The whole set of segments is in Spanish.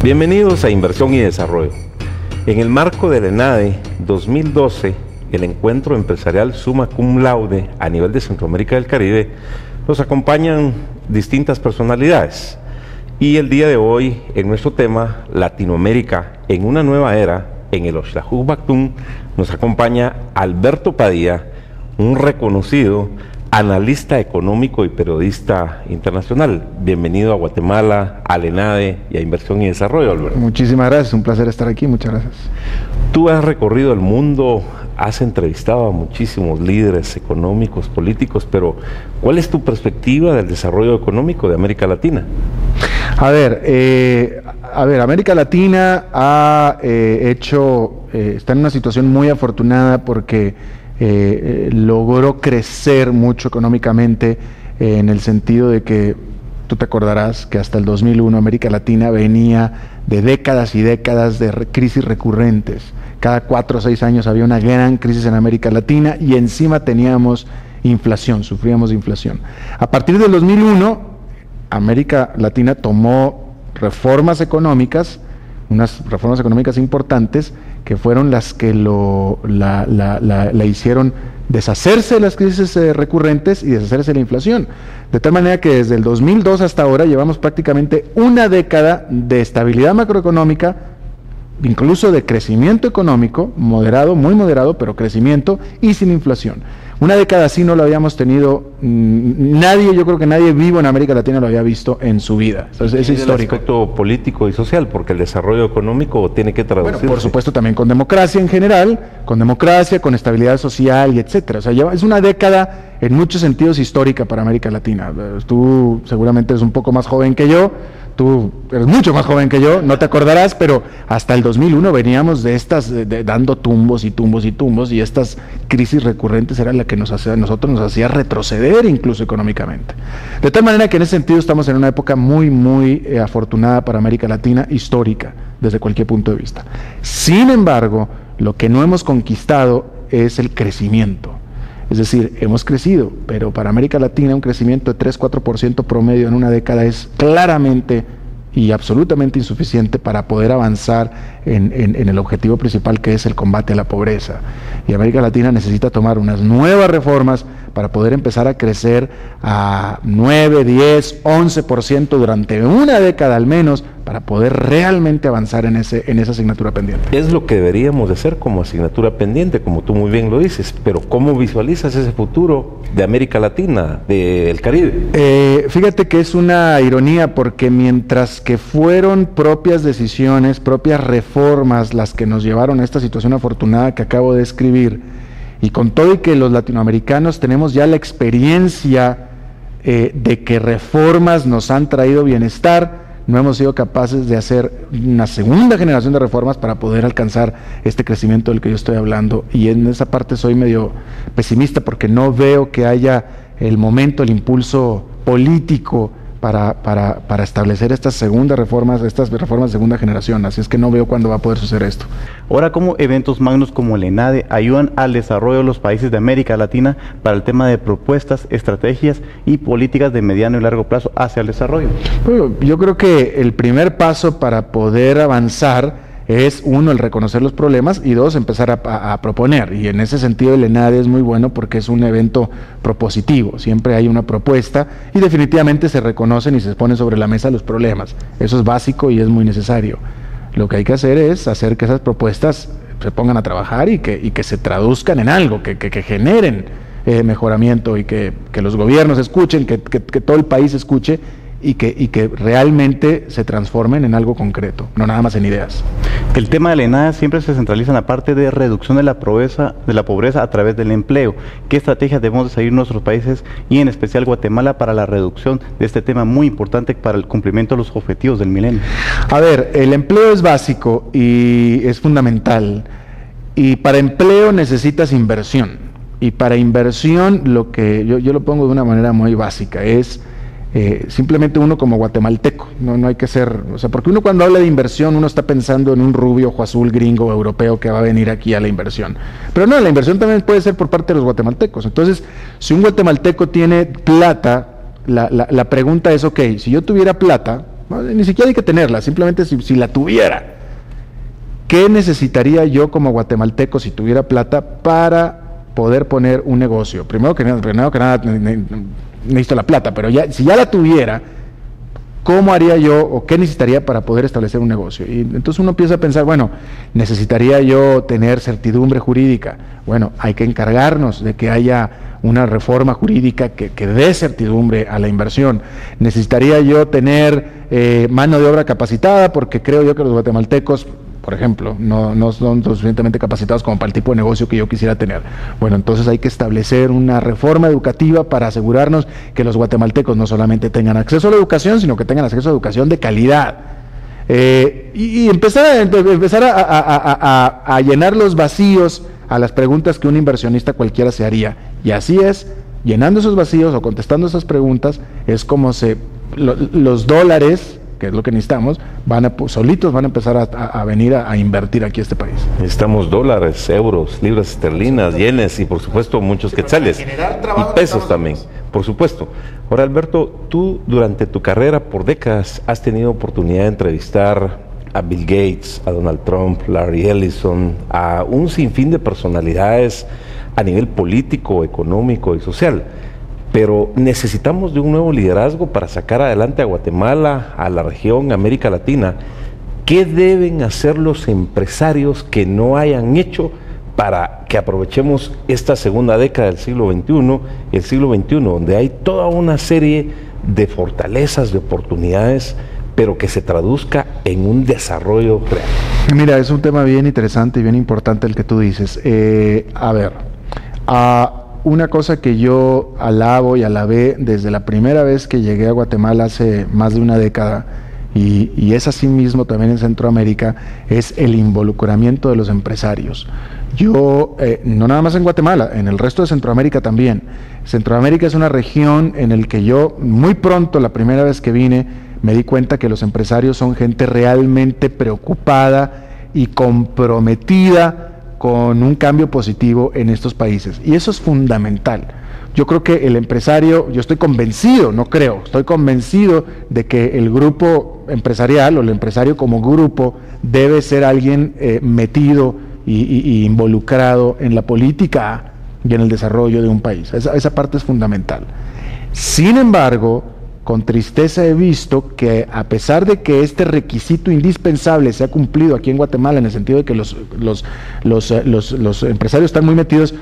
Bienvenidos a Inversión y Desarrollo. En el marco del ENADE 2012, el encuentro empresarial Summa Cum Laude a nivel de Centroamérica y del Caribe, nos acompañan distintas personalidades. Y el día de hoy, en nuestro tema, Latinoamérica en una nueva era, en el Oxlajuc Bactún, nos acompaña Alberto Padilla, un reconocido analista económico y periodista internacional. Bienvenido a Guatemala, al ENADE y a Inversión y Desarrollo, Alberto. Muchísimas gracias, un placer estar aquí, muchas gracias. Tú has recorrido el mundo, has entrevistado a muchísimos líderes económicos, políticos, pero ¿cuál es tu perspectiva del desarrollo económico de América Latina? A ver, América Latina está en una situación muy afortunada porque logró crecer mucho económicamente, en el sentido de que tú te acordarás que hasta el 2001 América Latina venía de décadas y décadas de crisis recurrentes. Cada 4 o 6 años había una gran crisis en América Latina y encima teníamos inflación, sufríamos de inflación. A partir del 2001, América Latina tomó reformas económicas, unas reformas económicas importantes, que fueron las que la hicieron deshacerse de las crisis recurrentes y deshacerse de la inflación. De tal manera que desde el 2002 hasta ahora llevamos prácticamente una década de estabilidad macroeconómica, incluso de crecimiento económico, moderado, muy moderado, pero crecimiento y sin inflación. Una década así no lo habíamos tenido nadie, yo creo que nadie vivo en América Latina lo había visto en su vida. Entonces, es histórico. El aspecto político y social, porque el desarrollo económico tiene que traducirse. Bueno, por supuesto también con democracia en general, con estabilidad social y etcétera. O sea, es una década en muchos sentidos histórica para América Latina. Tú seguramente eres un poco más joven que yo. Tú eres mucho más joven que yo, no te acordarás, pero hasta el 2001 veníamos de estas, dando tumbos y tumbos y tumbos, y estas crisis recurrentes eran la que nosotros nos hacía retroceder incluso económicamente. De tal manera que en ese sentido estamos en una época muy, muy afortunada para América Latina, histórica, desde cualquier punto de vista. Sin embargo, lo que no hemos conquistado es el crecimiento. Es decir, hemos crecido, pero para América Latina un crecimiento de 3-4% promedio en una década es claramente y absolutamente insuficiente para poder avanzar en el objetivo principal, que es el combate a la pobreza. Y América Latina necesita tomar unas nuevas reformas para poder empezar a crecer a 9, 10, 11% durante una década al menos, para poder realmente avanzar en esa asignatura pendiente. Es lo que deberíamos de hacer como asignatura pendiente, como tú muy bien lo dices, pero ¿cómo visualizas ese futuro de América Latina, del Caribe? Fíjate que es una ironía, porque mientras que fueron propias decisiones, propias reformas las que nos llevaron a esta situación afortunada que acabo de describir, y con todo y que los latinoamericanos tenemos ya la experiencia de que reformas nos han traído bienestar, no hemos sido capaces de hacer una segunda generación de reformas para poder alcanzar este crecimiento del que yo estoy hablando, y en esa parte soy medio pesimista porque no veo que haya el momento, el impulso político para establecer estas reformas de segunda generación, así es que no veo cuándo va a poder suceder esto. Ahora, ¿cómo eventos magnos como el ENADE ayudan al desarrollo de los países de América Latina para el tema de propuestas, estrategias y políticas de mediano y largo plazo hacia el desarrollo? Bueno, yo creo que el primer paso para poder avanzar es, 1, el reconocer los problemas, y 2, empezar a proponer. Y en ese sentido el ENADE es muy bueno porque es un evento propositivo. Siempre hay una propuesta y definitivamente se reconocen y se ponen sobre la mesa los problemas. Eso es básico y es muy necesario. Lo que hay que hacer es hacer que esas propuestas se pongan a trabajar y que se traduzcan en algo, que generen mejoramiento, y que los gobiernos escuchen, que todo el país escuche, y que realmente se transformen en algo concreto, no nada más en ideas. El tema de la ENADE siempre se centraliza en la parte de reducción de la pobreza a través del empleo. ¿Qué estrategias debemos de seguir nuestros países y en especial Guatemala para la reducción de este tema muy importante para el cumplimiento de los objetivos del milenio? A ver, el empleo es básico y es fundamental, y para empleo necesitas inversión, y para inversión lo que yo lo pongo de una manera muy básica, es simplemente uno como guatemalteco, no hay que ser, o sea, porque uno cuando habla de inversión, uno está pensando en un rubio, ojo azul, gringo, europeo que va a venir aquí a la inversión, pero no, la inversión también puede ser por parte de los guatemaltecos. Entonces, si un guatemalteco tiene plata, la pregunta es, ok, si yo tuviera plata, ni siquiera hay que tenerla, simplemente si la tuviera, ¿qué necesitaría yo como guatemalteco si tuviera plata para poder poner un negocio? Primero que nada necesito la plata, pero si ya la tuviera, ¿cómo haría yo o qué necesitaría para poder establecer un negocio? Y entonces uno empieza a pensar, bueno, necesitaría yo tener certidumbre jurídica. Bueno, hay que encargarnos de que haya una reforma jurídica que dé certidumbre a la inversión. Necesitaría yo tener mano de obra capacitada, porque creo yo que los guatemaltecos, por ejemplo, no son lo suficientemente capacitados como para el tipo de negocio que yo quisiera tener. Bueno, entonces hay que establecer una reforma educativa para asegurarnos que los guatemaltecos no solamente tengan acceso a la educación, sino que tengan acceso a educación de calidad. Y empezar a llenar los vacíos a las preguntas que un inversionista cualquiera se haría. Y así es, llenando esos vacíos o contestando esas preguntas, es como los dólares, que es lo que necesitamos, solitos van a empezar a venir a invertir aquí a este país. Necesitamos dólares, euros, libras esterlinas, yenes y por supuesto muchos quetzales y pesos también, por supuesto. Ahora, Alberto, tú durante tu carrera por décadas has tenido oportunidad de entrevistar a Bill Gates, a Donald Trump, Larry Ellison, a un sinfín de personalidades a nivel político, económico y social. Pero necesitamos de un nuevo liderazgo para sacar adelante a Guatemala, a la región, a América Latina. ¿Qué deben hacer los empresarios que no hayan hecho para que aprovechemos esta segunda década del siglo XXI, el siglo XXI, donde hay toda una serie de fortalezas, de oportunidades, pero que se traduzca en un desarrollo real? Mira, es un tema bien interesante y bien importante el que tú dices. Una cosa que yo alabo y alabé desde la primera vez que llegué a Guatemala hace más de una década, y es así mismo también en Centroamérica, es el involucramiento de los empresarios. Yo, no nada más en Guatemala, en el resto de Centroamérica también. Centroamérica es una región en la que yo, muy pronto, la primera vez que vine, me di cuenta que los empresarios son gente realmente preocupada y comprometida con un cambio positivo en estos países, y eso es fundamental. Yo creo que el empresario, yo estoy convencido, no creo, estoy convencido de que el grupo empresarial o el empresario como grupo debe ser alguien metido y involucrado en la política y en el desarrollo de un país. Esa parte es fundamental. Sin embargo, con tristeza he visto que, a pesar de que este requisito indispensable se ha cumplido aquí en Guatemala, en el sentido de que los empresarios están muy metidos,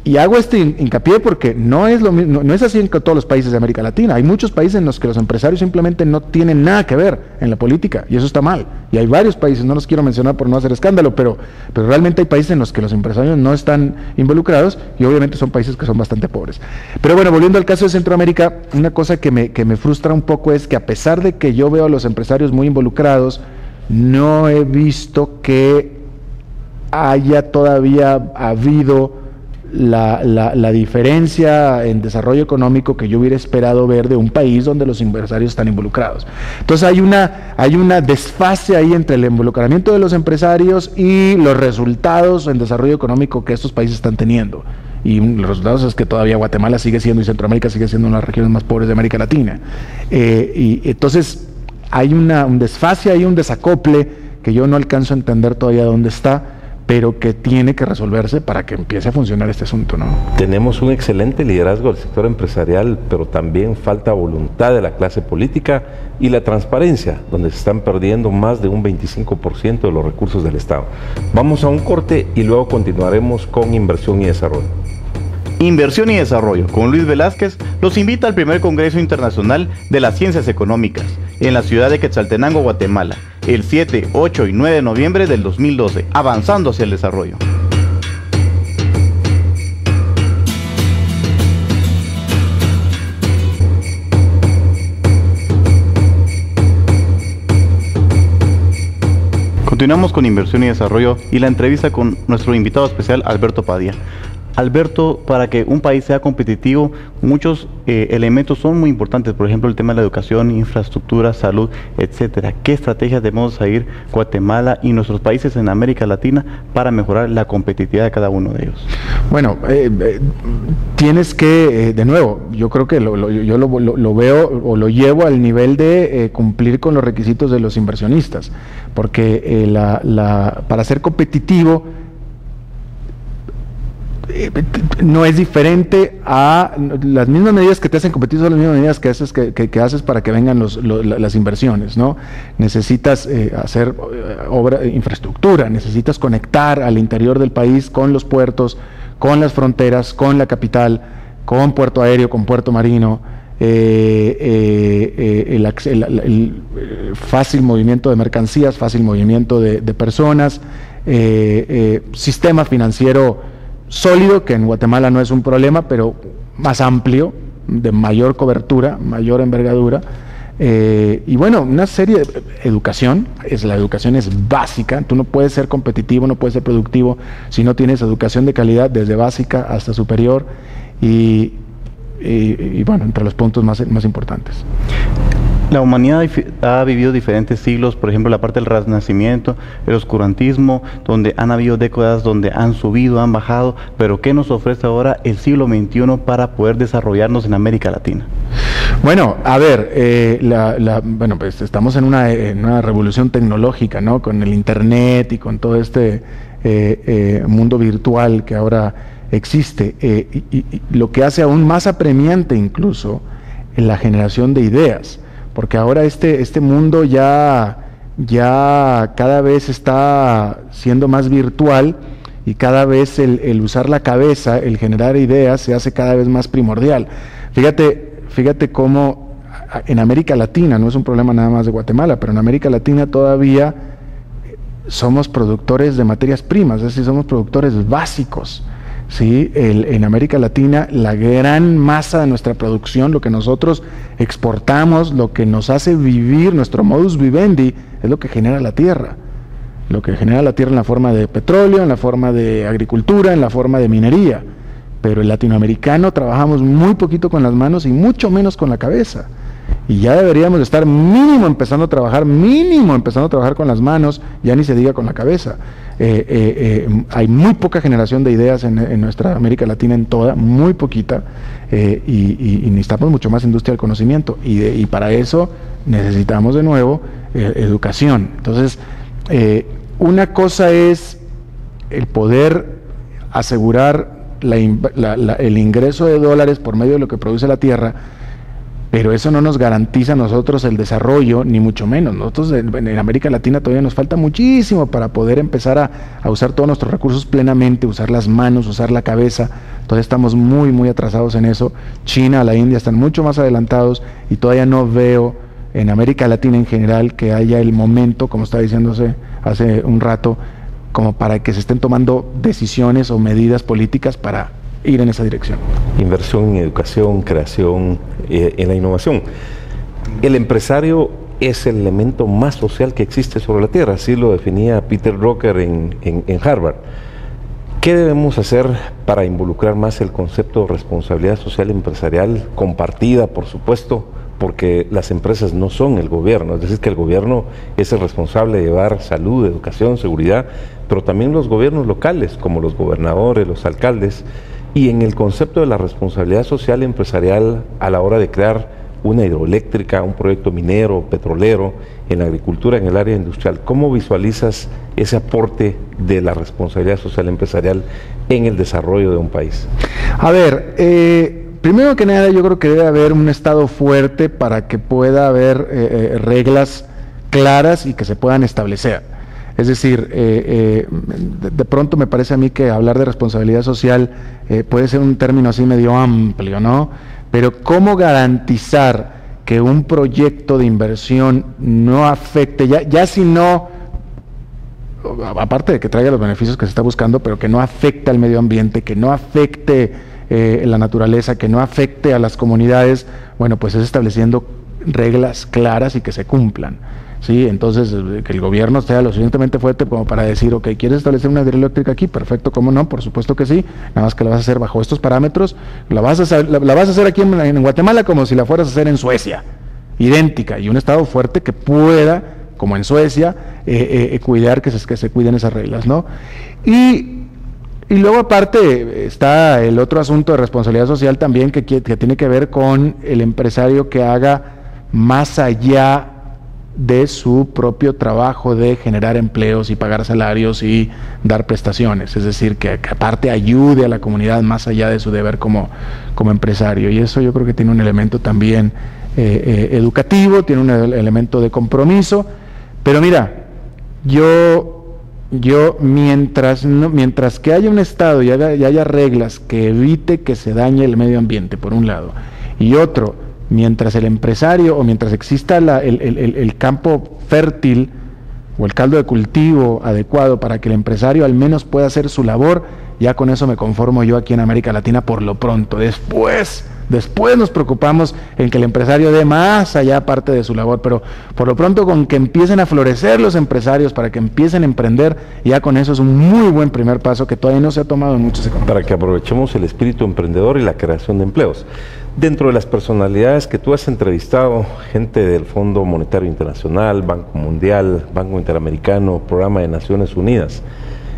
y hago este hincapié porque no es así en todos los países de América Latina. Hay muchos países en los que los empresarios simplemente no tienen nada que ver en la política, y eso está mal. Y hay varios países, no los quiero mencionar por no hacer escándalo, pero realmente hay países en los que los empresarios no están involucrados, y obviamente son países que son bastante pobres. Pero bueno, volviendo al caso de Centroamérica, una cosa que me frustra un poco es que, a pesar de que yo veo a los empresarios muy involucrados, no he visto que haya todavía habido la diferencia en desarrollo económico que yo hubiera esperado ver de un país donde los empresarios están involucrados. Entonces hay una desfase ahí entre el involucramiento de los empresarios y los resultados en desarrollo económico que estos países están teniendo. Y los resultados es que todavía Guatemala sigue siendo, y Centroamérica sigue siendo, una de las regiones más pobres de América Latina. Y entonces hay un desfase, hay un desacople que yo no alcanzo a entender todavía dónde está, pero que tiene que resolverse para que empiece a funcionar este asunto, ¿no? Tenemos un excelente liderazgo del sector empresarial, pero también falta voluntad de la clase política y la transparencia, donde se están perdiendo más de un 25% de los recursos del Estado. Vamos a un corte y luego continuaremos con Inversión y Desarrollo. Inversión y Desarrollo, con Luis Velázquez, los invita al primer Congreso Internacional de las Ciencias Económicas en la ciudad de Quetzaltenango, Guatemala, el 7, 8 y 9 de noviembre del 2012, avanzando hacia el desarrollo. Continuamos con Inversión y Desarrollo y la entrevista con nuestro invitado especial, Alberto Padilla. Alberto, para que un país sea competitivo, muchos elementos son muy importantes, por ejemplo, el tema de la educación, infraestructura, salud, etcétera. ¿Qué estrategias debemos seguir Guatemala y nuestros países en América Latina para mejorar la competitividad de cada uno de ellos? Bueno, tienes que, de nuevo, yo creo que yo lo veo o lo llevo al nivel de cumplir con los requisitos de los inversionistas, porque para ser competitivo no es diferente a las mismas medidas que te hacen competir, son las mismas medidas que haces para que vengan las inversiones, ¿no? Necesitas hacer infraestructura, necesitas conectar al interior del país con los puertos, con las fronteras, con la capital, con puerto aéreo, con puerto marino, el fácil movimiento de mercancías, fácil movimiento de personas, sistema financiero sólido, que en Guatemala no es un problema, pero más amplio, de mayor cobertura, mayor envergadura, y bueno, una serie de educación. La educación es básica. Tú no puedes ser competitivo, no puedes ser productivo si no tienes educación de calidad desde básica hasta superior, y bueno, entre los puntos más importantes. La humanidad ha vivido diferentes siglos, por ejemplo, la parte del Renacimiento, el oscurantismo, donde han habido décadas donde han subido, han bajado, pero ¿qué nos ofrece ahora el siglo XXI para poder desarrollarnos en América Latina? Bueno, a ver, bueno, pues estamos en una revolución tecnológica, ¿no? Con el Internet y con todo este mundo virtual que ahora existe, y lo que hace aún más apremiante incluso en la generación de ideas. Porque ahora este mundo ya cada vez está siendo más virtual, y cada vez el usar la cabeza, el generar ideas, se hace cada vez más primordial. Fíjate cómo en América Latina, no es un problema nada más de Guatemala, pero en América Latina todavía somos productores de materias primas, es decir, somos productores básicos. ¿Sí? En América Latina la gran masa de nuestra producción, lo que nosotros exportamos, lo que nos hace vivir, nuestro modus vivendi, es lo que genera la tierra. Lo que genera la tierra en la forma de petróleo, en la forma de agricultura, en la forma de minería. Pero el latinoamericano trabajamos muy poquito con las manos y mucho menos con la cabeza. Y ya deberíamos estar mínimo empezando a trabajar con las manos, ya ni se diga con la cabeza. Hay muy poca generación de ideas en nuestra América Latina, en toda, muy poquita, y necesitamos mucho más industria del conocimiento, y para eso necesitamos de nuevo educación. Entonces, una cosa es el poder asegurar el ingreso de dólares por medio de lo que produce la tierra, pero eso no nos garantiza a nosotros el desarrollo, ni mucho menos. Nosotros en América Latina todavía nos falta muchísimo para poder empezar a usar todos nuestros recursos plenamente, usar las manos, usar la cabeza. Todavía estamos muy atrasados en eso. China, la India están mucho más adelantados, y todavía no veo en América Latina en general que haya el momento, como estaba diciéndose hace un rato, como para que se estén tomando decisiones o medidas políticas para ir en esa dirección. Inversión en educación, creación, en la innovación. El empresario es el elemento más social que existe sobre la Tierra, así lo definía Peter Drucker en Harvard. ¿Qué debemos hacer para involucrar más el concepto de responsabilidad social empresarial compartida, por supuesto, porque las empresas no son el gobierno? Es decir, que el gobierno es el responsable de llevar salud, educación, seguridad, pero también los gobiernos locales, como los gobernadores, los alcaldes, y en el concepto de la responsabilidad social empresarial a la hora de crear una hidroeléctrica, un proyecto minero, petrolero, en la agricultura, en el área industrial. ¿Cómo visualizas ese aporte de la responsabilidad social empresarial en el desarrollo de un país? A ver, primero que nada, yo creo que debe haber un Estado fuerte para que pueda haber reglas claras y que se puedan establecer. Es decir, de pronto me parece a mí que hablar de responsabilidad social puede ser un término así medio amplio, ¿no? Pero ¿cómo garantizar que un proyecto de inversión no afecte, ya si no, aparte de que traiga los beneficios que se está buscando, pero que no afecte al medio ambiente, que no afecte la naturaleza, que no afecte a las comunidades? Bueno, pues es estableciendo reglas claras y que se cumplan. ¿sí? Entonces, que el gobierno sea lo suficientemente fuerte como para decir, ok, ¿quieres establecer una hidroeléctrica aquí? Perfecto, ¿cómo no? Por supuesto que sí, nada más que la vas a hacer bajo estos parámetros, la vas a hacer aquí en Guatemala como si la fueras a hacer en Suecia, idéntica, y un Estado fuerte que pueda, como en Suecia, cuidar que se cuiden esas reglas, ¿no? Y luego aparte está el otro asunto de responsabilidad social también que tiene que ver con el empresario que haga más allá de su propio trabajo de generar empleos y pagar salarios y dar prestaciones, es decir, que aparte ayude a la comunidad más allá de su deber como empresario, y eso yo creo que tiene un elemento también educativo, tiene un elemento de compromiso, pero mira, yo mientras que haya un Estado y haya reglas que evite que se dañe el medio ambiente, por un lado, y otro, mientras el empresario o mientras exista el campo fértil o el caldo de cultivo adecuado para que el empresario al menos pueda hacer su labor, ya con eso me conformo yo aquí en América Latina por lo pronto. Después nos preocupamos en que el empresario dé más allá parte de su labor, pero por lo pronto con que empiecen a florecer los empresarios para que empiecen a emprender, ya con eso es un muy buen primer paso que todavía no se ha tomado en muchos economías. Para que aprovechemos el espíritu emprendedor y la creación de empleos. Dentro de las personalidades que tú has entrevistado, gente del Fondo Monetario Internacional, Banco Mundial, Banco Interamericano, Programa de Naciones Unidas,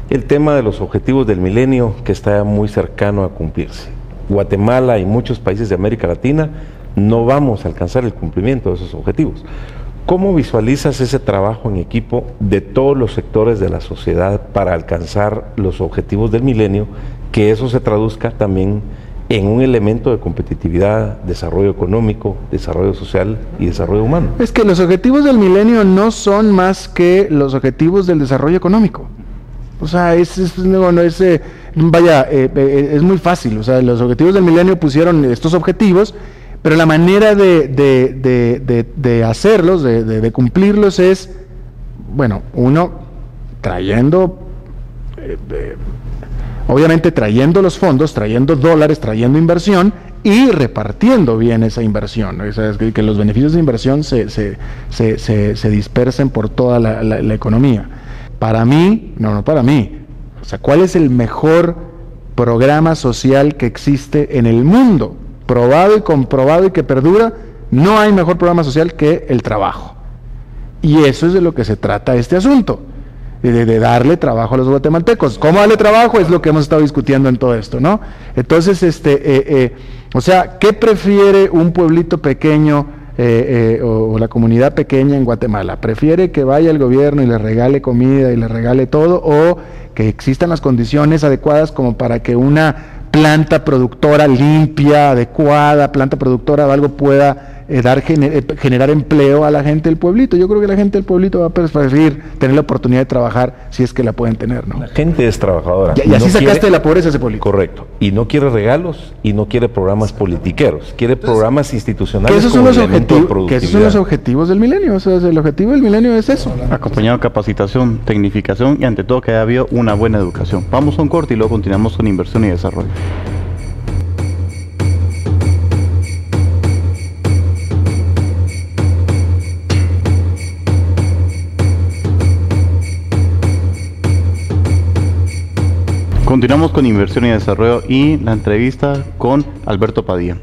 el tema de los objetivos del milenio que está muy cercano a cumplirse. Guatemala y muchos países de América Latina no vamos a alcanzar el cumplimiento de esos objetivos. ¿Cómo visualizas ese trabajo en equipo de todos los sectores de la sociedad para alcanzar los objetivos del milenio, que eso se traduzca también en un elemento de competitividad, desarrollo económico, desarrollo social y desarrollo humano? Es que los objetivos del milenio no son más que los objetivos del desarrollo económico. O sea, es muy fácil. O sea, los objetivos del milenio pusieron estos objetivos, pero la manera de hacerlos, de cumplirlos es, bueno, uno, obviamente trayendo los fondos, trayendo dólares, trayendo inversión y repartiendo bien esa inversión, ¿no? O sea, que los beneficios de inversión se dispersen por toda la economía. Para mí, no para mí, o sea, ¿cuál es el mejor programa social que existe en el mundo? Probado y comprobado y que perdura, no hay mejor programa social que el trabajo. Y eso es de lo que se trata este asunto. De darle trabajo a los guatemaltecos. ¿Cómo darle trabajo? Es lo que hemos estado discutiendo en todo esto, ¿no? Entonces, o sea, ¿qué prefiere un pueblito pequeño o la comunidad pequeña en Guatemala? ¿Prefiere que vaya el gobierno y le regale comida y le regale todo, o que existan las condiciones adecuadas como para que una planta productora limpia, adecuada, planta productora o algo pueda generar empleo a la gente del pueblito? Yo creo que la gente del pueblito va a preferir tener la oportunidad de trabajar si es que la pueden tener, ¿no? La gente es trabajadora. Y así sacaste de la pobreza a ese pueblito. Correcto. Y no quiere regalos y no quiere programas politiqueros. Quiere programas institucionales. Que esos son los objetivos del milenio. O sea, el objetivo del milenio es eso. Acompañado de capacitación, tecnificación y ante todo que haya habido una buena educación. Vamos a un corte y luego continuamos con inversión y desarrollo. Continuamos con inversión y desarrollo y la entrevista con Alberto Padilla.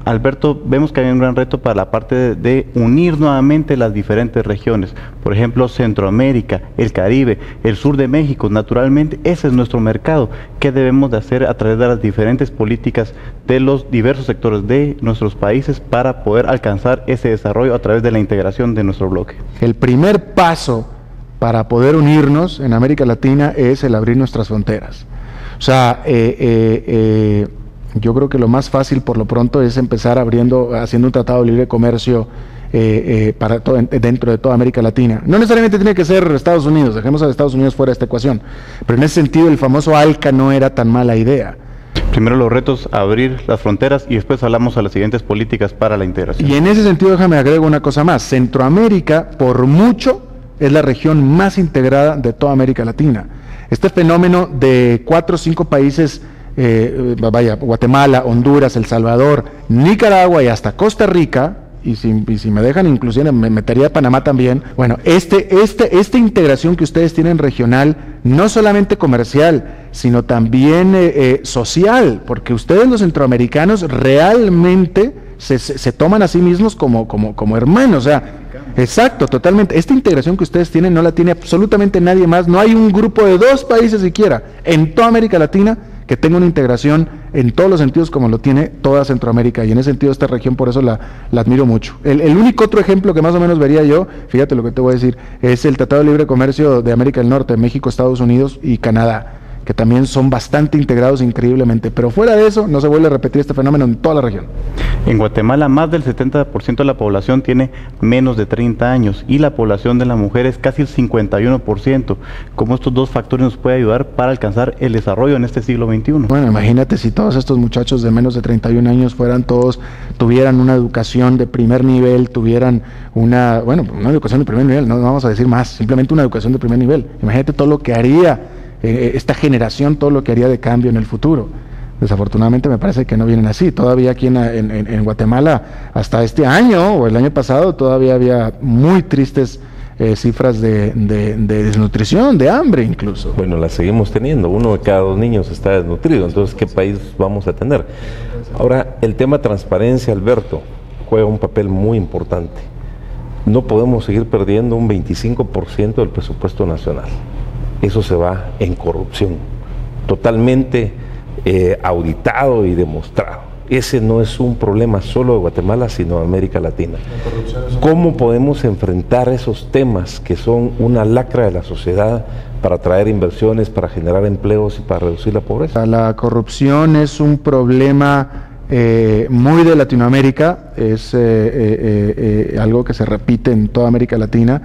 Alberto, vemos que hay un gran reto para la parte de unir nuevamente las diferentes regiones. Por ejemplo, Centroamérica, el Caribe, el sur de México. Naturalmente, ese es nuestro mercado. ¿Qué debemos de hacer a través de las diferentes políticas de los diversos sectores de nuestros países para poder alcanzar ese desarrollo a través de la integración de nuestro bloque? El primer paso para poder unirnos en América Latina es el abrir nuestras fronteras. O sea, yo creo que lo más fácil por lo pronto es empezar haciendo un tratado de libre comercio dentro de toda América Latina. No necesariamente tiene que ser Estados Unidos, dejemos a Estados Unidos fuera de esta ecuación, pero en ese sentido el famoso ALCA no era tan mala idea. Primero los retos, abrir las fronteras y después hablamos a las siguientes políticas para la integración. Y en ese sentido déjame agrego una cosa más. Centroamérica, por mucho, es la región más integrada de toda América Latina. Este fenómeno de 4 o 5 países, Guatemala, Honduras, El Salvador, Nicaragua y hasta Costa Rica, y si me dejan inclusive me metería a Panamá también. Bueno, esta integración que ustedes tienen regional, no solamente comercial, sino también social, porque ustedes los centroamericanos realmente se toman a sí mismos como hermanos, o sea, exacto, totalmente. Esta integración que ustedes tienen no la tiene absolutamente nadie más. No hay un grupo de 2 países siquiera en toda América Latina que tenga una integración en todos los sentidos como lo tiene toda Centroamérica, y en ese sentido esta región por eso la admiro mucho. El único otro ejemplo que más o menos vería yo, fíjate lo que te voy a decir, es el Tratado de Libre Comercio de América del Norte, México, Estados Unidos y Canadá, que también son bastante integrados increíblemente, pero fuera de eso no se vuelve a repetir este fenómeno en toda la región. En Guatemala más del 70% de la población tiene menos de 30 años y la población de la mujer es casi el 51%. ¿Cómo estos 2 factores nos pueden ayudar para alcanzar el desarrollo en este siglo XXI? Bueno, imagínate si todos estos muchachos de menos de 31 años tuvieran una educación de primer nivel, tuvieran una educación de primer nivel, no vamos a decir más, simplemente una educación de primer nivel. Imagínate todo lo que haría esta generación, todo lo que haría de cambio en el futuro. Desafortunadamente me parece que no vienen así. Todavía aquí en Guatemala, hasta este año o el año pasado, todavía había muy tristes cifras de desnutrición, de hambre incluso. Bueno, las seguimos teniendo. 1 de cada 2 niños está desnutrido. Entonces, ¿qué país vamos a tener? Ahora, el tema transparencia, Alberto, juega un papel muy importante. No podemos seguir perdiendo un 25% del presupuesto nacional. Eso se va en corrupción, totalmente auditado y demostrado. Ese no es un problema solo de Guatemala, sino de América Latina. ¿Cómo podemos enfrentar esos temas que son una lacra de la sociedad para atraer inversiones, para generar empleos y para reducir la pobreza? La corrupción es un problema muy de Latinoamérica, es algo que se repite en toda América Latina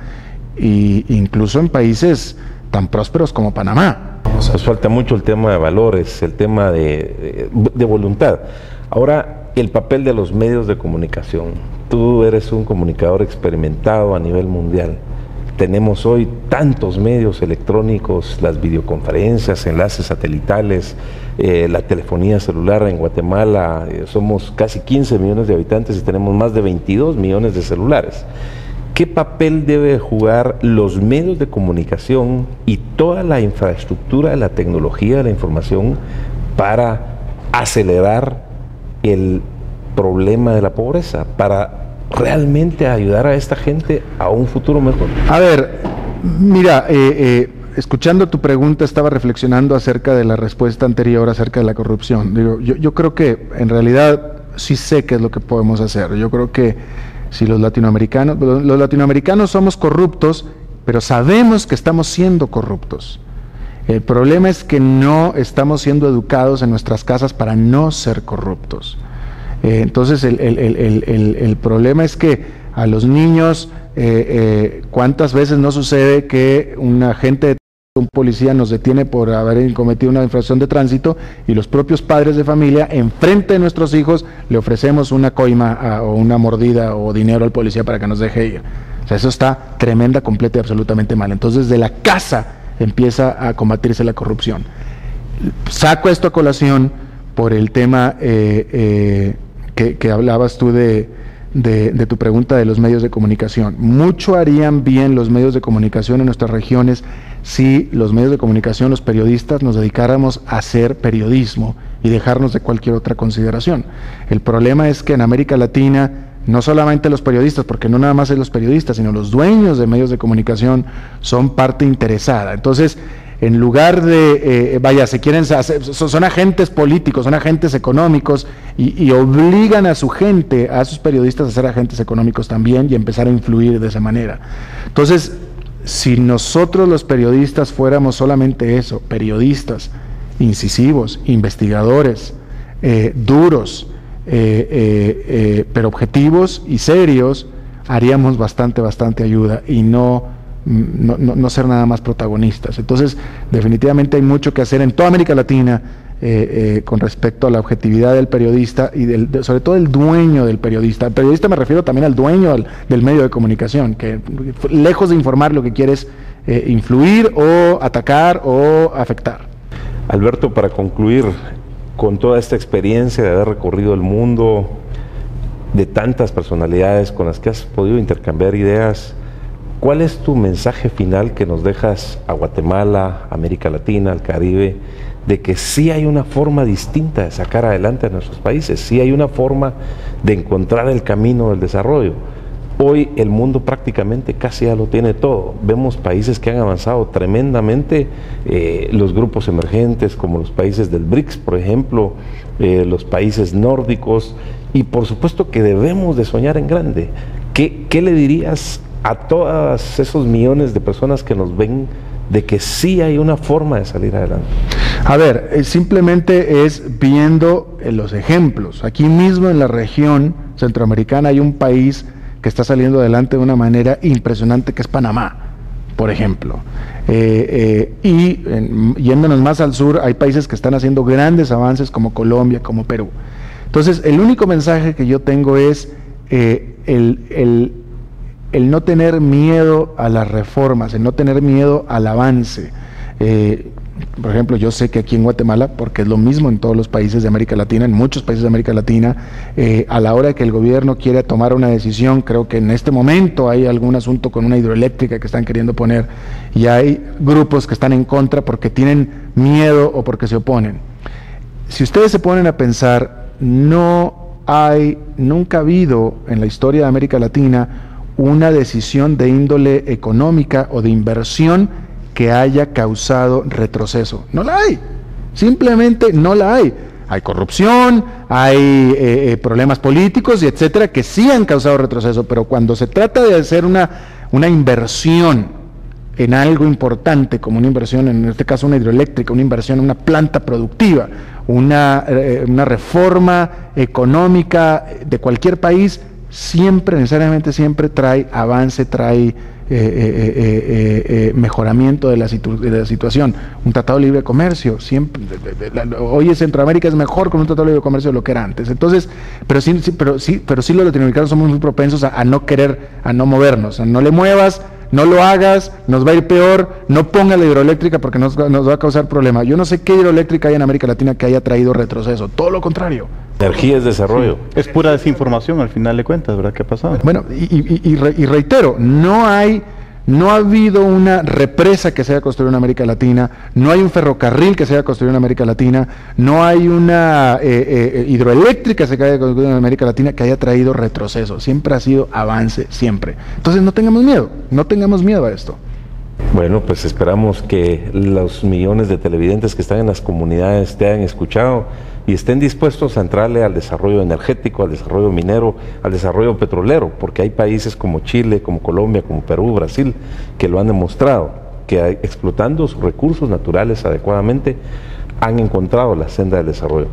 e incluso en países tan prósperos como Panamá. Nos falta mucho el tema de valores, el tema de voluntad. Ahora, el papel de los medios de comunicación. Tú eres un comunicador experimentado a nivel mundial. Tenemos hoy tantos medios electrónicos, las videoconferencias, enlaces satelitales, la telefonía celular en Guatemala. Somos casi 15 millones de habitantes y tenemos más de 22 millones de celulares. ¿Qué papel debe jugar los medios de comunicación y toda la infraestructura de la tecnología de la información para acelerar el problema de la pobreza, para realmente ayudar a esta gente a un futuro mejor? A ver, mira, escuchando tu pregunta estaba reflexionando acerca de la respuesta anterior acerca de la corrupción. Digo, yo creo que en realidad sí sé qué es lo que podemos hacer. Yo creo que si los latinoamericanos somos corruptos, pero sabemos que estamos siendo corruptos. El problema es que no estamos siendo educados en nuestras casas para no ser corruptos. Entonces el problema es que a los niños, ¿cuántas veces no sucede que un policía nos detiene por haber cometido una infracción de tránsito y los propios padres de familia, enfrente de nuestros hijos, le ofrecemos una coima o una mordida o dinero al policía para que nos deje ir? O sea, eso está tremenda, completa y absolutamente mal. Entonces, de la casa empieza a combatirse la corrupción. Saco esto a colación por el tema que hablabas tú de tu pregunta de los medios de comunicación. Mucho harían bien los medios de comunicación en nuestras regiones si los medios de comunicación, los periodistas, nos dedicáramos a hacer periodismo y dejarnos de cualquier otra consideración. El problema es que en América Latina, no solamente los periodistas, porque no nada más es los periodistas, sino los dueños de medios de comunicación son parte interesada. Entonces, en lugar de, son agentes políticos, son agentes económicos y obligan a su gente, a sus periodistas a ser agentes económicos también y empezar a influir de esa manera. Entonces, si nosotros los periodistas fuéramos solamente eso, periodistas incisivos, investigadores, duros, pero objetivos y serios, haríamos bastante ayuda y no ser nada más protagonistas. Entonces, definitivamente hay mucho que hacer en toda América Latina con respecto a la objetividad del periodista y sobre todo el dueño del periodista. Al periodista me refiero también al dueño del medio de comunicación, que lejos de informar lo que quiere es influir o atacar o afectar. Alberto, para concluir, con toda esta experiencia de haber recorrido el mundo, de tantas personalidades con las que has podido intercambiar ideas, ¿cuál es tu mensaje final que nos dejas a Guatemala, a América Latina, al Caribe, de que sí hay una forma distinta de sacar adelante a nuestros países, sí hay una forma de encontrar el camino del desarrollo? Hoy el mundo prácticamente casi ya lo tiene todo. Vemos países que han avanzado tremendamente, los grupos emergentes como los países del BRICS, por ejemplo, los países nórdicos, y por supuesto que debemos de soñar en grande. ¿Qué le dirías a todos esos millones de personas que nos ven de que sí hay una forma de salir adelante? A ver, simplemente es viendo los ejemplos. Aquí mismo en la región centroamericana hay un país que está saliendo adelante de una manera impresionante, que es Panamá, por ejemplo. Yéndonos más al sur, hay países que están haciendo grandes avances como Colombia, como Perú. Entonces, el único mensaje que yo tengo es el no tener miedo a las reformas, el no tener miedo al avance. Por ejemplo, yo sé que aquí en Guatemala, porque es lo mismo en todos los países de América Latina, en muchos países de América Latina, a la hora de que el gobierno quiere tomar una decisión, creo que en este momento hay algún asunto con una hidroeléctrica que están queriendo poner, y hay grupos que están en contra porque tienen miedo o porque se oponen. Si ustedes se ponen a pensar, nunca ha habido en la historia de América Latina una decisión de índole económica o de inversión que haya causado retroceso. No la hay, simplemente no la hay. Hay corrupción, hay problemas políticos y etcétera que sí han causado retroceso, pero cuando se trata de hacer una inversión en algo importante, como una inversión, en este caso una hidroeléctrica, una inversión en una planta productiva, una reforma económica de cualquier país, siempre, necesariamente siempre trae avance, trae mejoramiento de la situación. Un tratado de libre comercio, siempre, hoy en Centroamérica es mejor con un tratado de libre comercio de lo que era antes. Entonces, pero sí los latinoamericanos somos muy propensos a no movernos, a no le muevas, no lo hagas, nos va a ir peor, no ponga la hidroeléctrica porque nos va a causar problemas. Yo no sé qué hidroeléctrica hay en América Latina que haya traído retroceso, todo lo contrario. Energía es desarrollo. Sí. Es pura desinformación al final de cuentas, ¿verdad? ¿Qué ha pasado? Bueno, y reitero, no ha habido una represa que se haya construido en América Latina, no hay un ferrocarril que se haya construido en América Latina, no hay una hidroeléctrica que se haya construido en América Latina que haya traído retroceso. Siempre ha sido avance, siempre. Entonces no tengamos miedo a esto. Bueno, pues esperamos que los millones de televidentes que están en las comunidades te hayan escuchado y estén dispuestos a entrarle al desarrollo energético, al desarrollo minero, al desarrollo petrolero, porque hay países como Chile, como Colombia, como Perú, Brasil, que lo han demostrado, que explotando sus recursos naturales adecuadamente han encontrado la senda del desarrollo.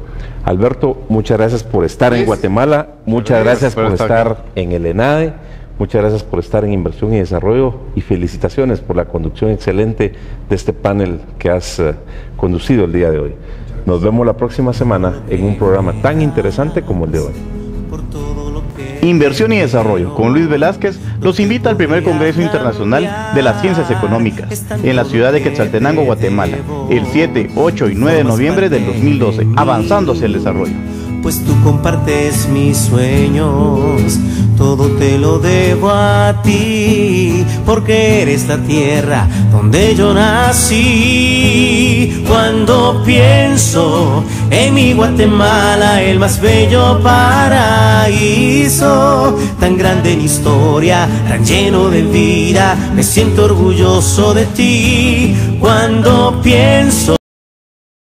Alberto, muchas gracias por estar en Guatemala, muchas gracias por estar en el ENADE, muchas gracias por estar en Inversión y Desarrollo y felicitaciones por la conducción excelente de este panel que has conducido el día de hoy. Nos vemos la próxima semana en un programa tan interesante como el de hoy. Inversión y Desarrollo con Luis Velázquez los invita al primer Congreso Internacional de las Ciencias Económicas en la ciudad de Quetzaltenango, Guatemala, el 7, 8 y 9 de noviembre del 2012, avanzando hacia el desarrollo. Pues tú compartes mis sueños, todo te lo debo a ti, porque eres la tierra donde yo nací. Cuando pienso en mi Guatemala, el más bello paraíso, tan grande en historia, tan lleno de vida, me siento orgulloso de ti. Cuando pienso